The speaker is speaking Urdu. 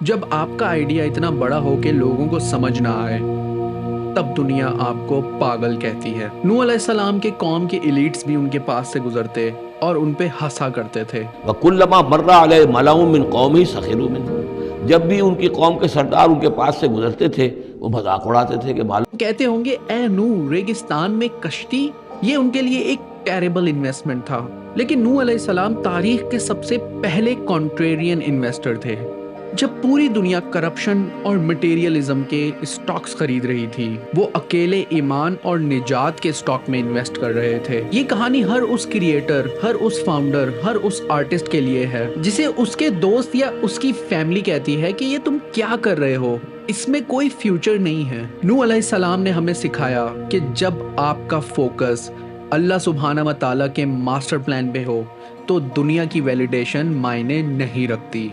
جب آپ کا آئیڈیا اتنا بڑا ہو کہ لوگوں کو سمجھ نہ آئے تب دنیا آپ کو پاگل کہتی ہے۔ نوح علیہ السلام کے قوم کے ایلیٹس بھی ان کے پاس سے گزرتے اور ان پہ ہنسا کرتے تھے۔ وَكُلَّمَا مَرَّ عَلَيْهِ مَلَأٌ مِّن قَوْمِهِ سَخِرُوا مِنْهُ، جب بھی ان کی قوم کے سردار ان کے پاس سے گزرتے تھے وہ مذاق اڑاتے تھے کہ معلوم کہتے ہوں گے اے نوح، ریگستان میں کشتی، یہ ان کے لیے ایک ٹیریبل انویسٹمنٹ تھا۔ لیکن نوح علیہ السلام تاریخ کے سب سے پہلے کانٹریرین انویسٹر تھے۔ جب پوری دنیا کرپشن اور مٹیریلزم کے اسٹاکس خرید رہی تھی، وہ اکیلے ایمان اور نجات کے اسٹاک میں انویسٹ کر رہے تھے۔ یہ کہانی ہر اس کریٹر، ہر اس فاؤنڈر، ہر اس آرٹسٹ کے لیے ہے جسے اس کے دوست یا اس کی فیملی کہتی ہے کہ یہ تم کیا کر رہے ہو، اس میں کوئی فیوچر نہیں ہے۔ نوح علیہ السلام نے ہمیں سکھایا کہ جب آپ کا فوکس اللہ سبحانہ و تعالیٰ کے ماسٹر پلان پہ ہو تو دنیا کی ویلیڈیشن معنی نہیں رکھتی۔